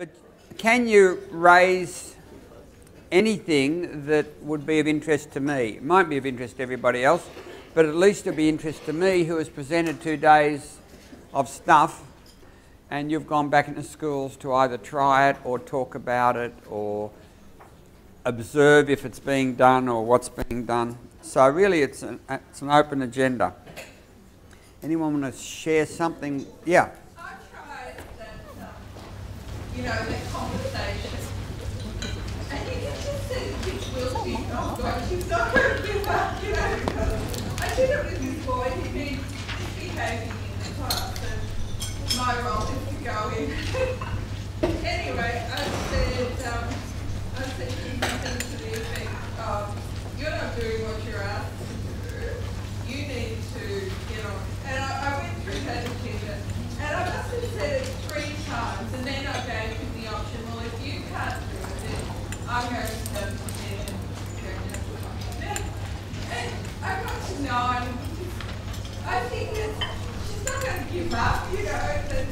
But can you raise anything that would be of interest to me? It might be of interest to everybody else, but at least it'll be interest to me, who has presented 2 days of stuff, and you've gone back into schools to either try it or talk about it or observe if it's being done or what's being done. So really it's an open agenda. Anyone want to share something? Yeah. I tried that, that conversation. And you can just see the kids will be, oh God, she's not going to give up, because I did it with this boy, he'd been misbehaving in the class, and my role is to go in. Anyway, I said to him to the effect of, you're not doing what you're asked to do, you need to get on. And I went through that agenda, and I must have said it 3 times, and then I gave him the option, well, if you can't do it, then I'm going to have to then go down to my. And I got to know, and I think that she's not going to give up, that it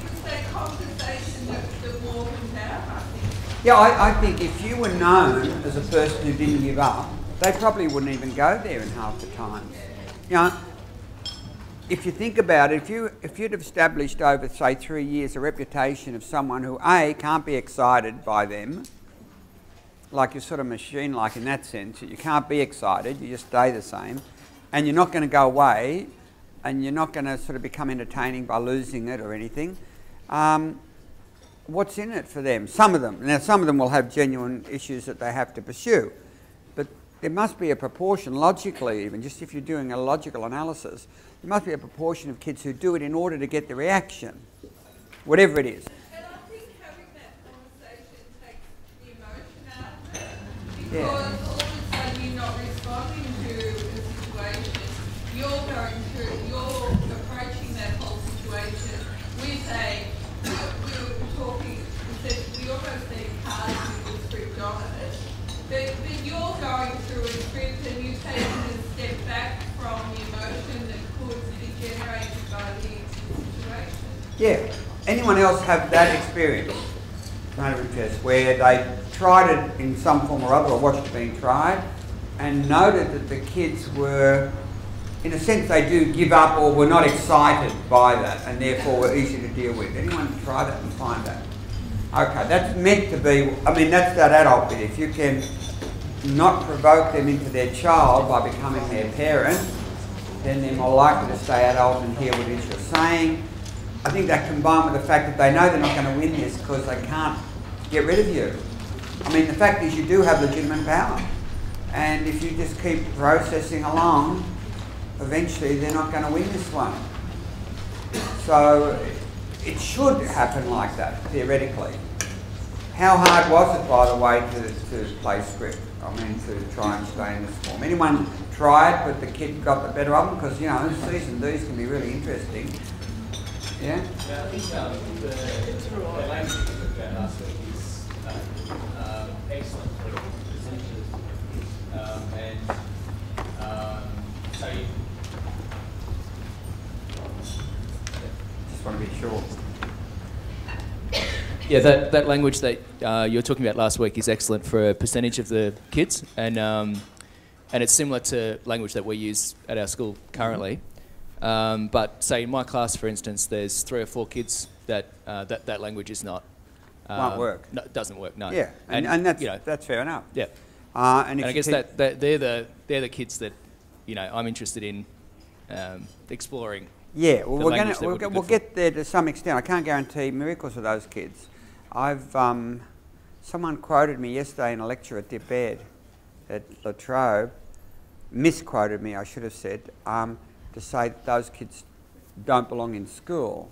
was that conversation that wore him down, I think. Yeah, I think if you were known as a person who didn't give up, they probably wouldn't even go there in half the time. If you think about it, if you'd have established over, say, 3 years a reputation of someone who, A, can't be excited by them, like you're sort of machine-like in that sense, you can't be excited, you just stay the same, and you're not going to go away, and you're not going to sort of become entertaining by losing it or anything, what's in it for them? Some of them. Now, some of them will have genuine issues that they have to pursue, but there must be a proportion, logically even, just if you're doing a logical analysis, there must be a proportion of kids who do it in order to get the reaction, whatever it is. And I think having that conversation takes the emotion out of it, because all of a sudden you're not responding to a situation, you're approaching that whole situation with we almost need cards with the script on it, but you're going through a script and you've taken a step back from the emotion that could be generated by the situation. Yeah. Anyone else have that experience? Kind of interest, where they tried it in some form or other, or watched it being tried, and noted that the kids were, in a sense, they do give up or were not excited by that, and therefore were easy to deal with. Anyone try that and find that? Okay, that's meant to be, that's that adult bit. If you can not provoke them into their child by becoming their parent, then they're more likely to stay adult and hear what it is you're saying. I think that combined with the fact that they know they're not going to win this because they can't get rid of you. The fact is you do have legitimate power. And if you just keep processing along, eventually they're not going to win this one. So it should happen like that, theoretically. How hard was it, by the way, to play script? To try and stay in this form. Anyone tried, but the kid got the better of them? Because, season D's can be really interesting. Yeah? Yeah, I think the language you looked at last week is excellent for percentages. So you just want to be sure. Yeah, that language that you were talking about last week is excellent for a percentage of the kids, and it's similar to language that we use at our school currently. But say in my class, for instance, there's 3 or 4 kids that that language is not won't work. No, it doesn't work. No. Yeah, and that's that's fair enough. Yeah. And I guess that they're the kids that I'm interested in exploring. Yeah, well, we'll get there to some extent. I can't guarantee miracles for those kids. Someone quoted me yesterday in a lecture at Dip Ed at La Trobe, misquoted me, I should have said, to say that those kids don't belong in school.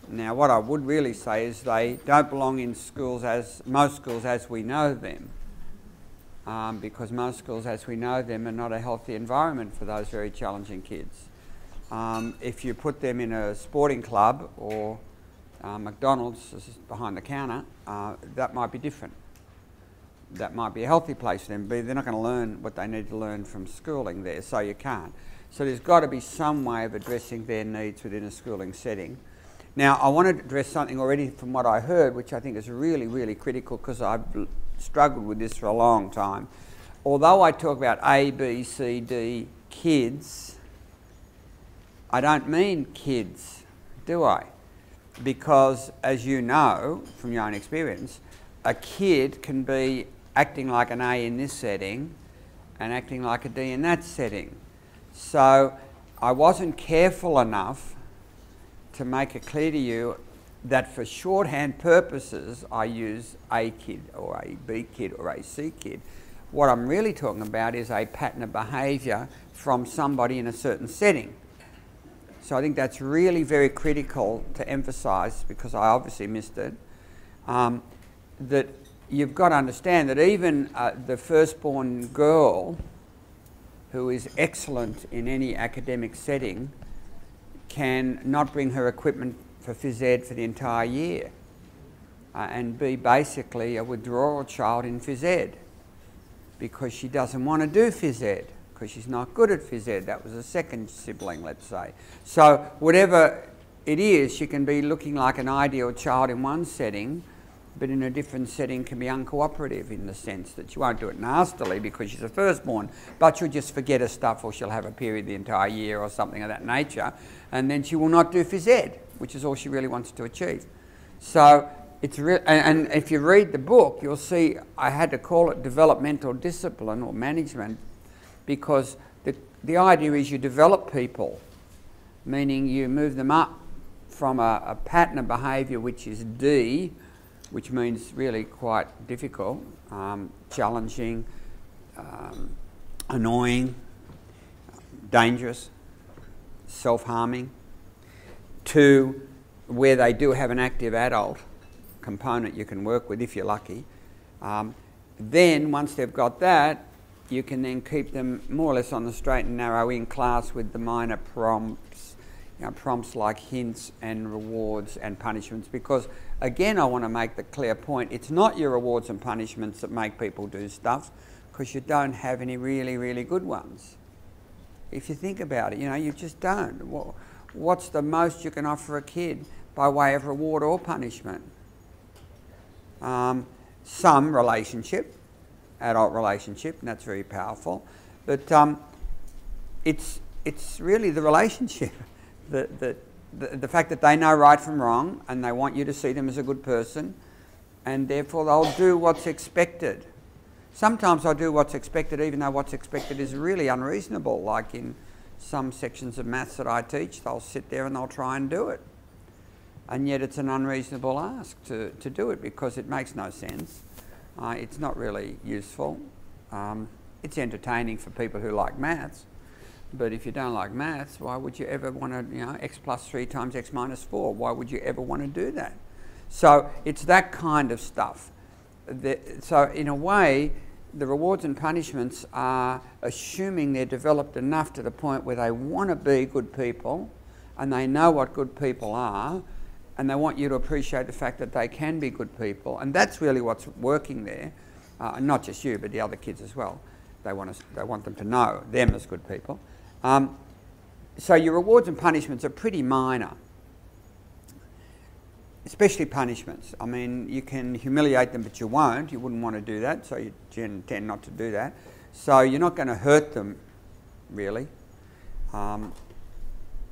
Now, what I would really say is they don't belong in schools, most schools as we know them, because most schools as we know them are not a healthy environment for those very challenging kids. If you put them in a sporting club or McDonald's behind the counter, that might be different. That might be a healthy place for them, but they're not going to learn what they need to learn from schooling there, so you can't. So there's got to be some way of addressing their needs within a schooling setting. Now, I want to address something already from what I heard, which I think is really, really critical because I've struggled with this for a long time. Although I talk about A, B, C, D kids, I don't mean kids, do I? Because, as you know from your own experience, a kid can be acting like an A in this setting and acting like a D in that setting. So I wasn't careful enough to make it clear to you that for shorthand purposes I use A kid or a B kid or a C kid. What I'm really talking about is a pattern of behaviour from somebody in a certain setting. So I think that's really very critical to emphasise, because I obviously missed it, that you've got to understand that even the firstborn girl who is excellent in any academic setting can not bring her equipment for phys ed for the entire year and be basically a withdrawal child in phys ed because she doesn't want to do phys ed, because she's not good at phys ed. That was a second sibling, let's say. So whatever it is, she can be looking like an ideal child in one setting, but in a different setting can be uncooperative in the sense that she won't do it nastily because she's a firstborn, but she'll just forget her stuff, or she'll have a period the entire year or something of that nature, and then she will not do phys ed, which is all she really wants to achieve. So it's and if you read the book, you'll see I had to call it developmental discipline or management, because the idea is you develop people, meaning you move them up from a pattern of behaviour which is D, which means really quite difficult, challenging, annoying, dangerous, self-harming, to where they do have an active adult component you can work with if you're lucky. Then once they've got that, you can then keep them more or less on the straight and narrow in class with the minor prompts, prompts like hints and rewards and punishments, because again I want to make the clear point, it's not your rewards and punishments that make people do stuff, because you don't have any really, really good ones. If you think about it, you just don't. What's the most you can offer a kid by way of reward or punishment? Some relationship, adult relationship, and that's very powerful, but it's really the relationship, the fact that they know right from wrong and they want you to see them as a good person, and therefore they'll do what's expected. Sometimes they'll do what's expected even though what's expected is really unreasonable, like in some sections of maths that I teach, they'll sit there and they'll try and do it. And yet it's an unreasonable ask to do it because it makes no sense. It's not really useful. It's entertaining for people who like maths, but if you don't like maths, why would you ever want to, x plus 3 times x minus 4? Why would you ever want to do that? So it's that kind of stuff. So in a way, the rewards and punishments are assuming they're developed enough to the point where they want to be good people and they know what good people are, and they want you to appreciate the fact that they can be good people, and that's really what's working there. Not just you, but the other kids as well. They want them to know them as good people. So your rewards and punishments are pretty minor, especially punishments. I mean, you can humiliate them, but you won't. You wouldn't want to do that, so you tend not to do that. So you're not going to hurt them, really.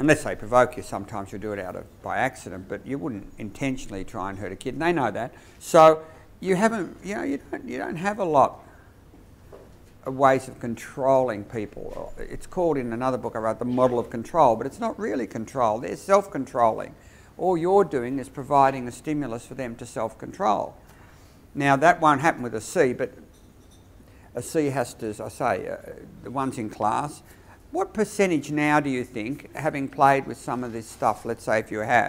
Unless they provoke you, sometimes you'll do it by accident, but you wouldn't intentionally try and hurt a kid, and they know that. So you haven't, you don't have a lot of ways of controlling people. It's called, in another book I wrote, the model of control, but it's not really control. They're self-controlling. All you're doing is providing a stimulus for them to self-control. Now that won't happen with a C, but a C has to, as I say, the ones in class. What percentage now do you think, having played with some of this stuff, let's say if you have,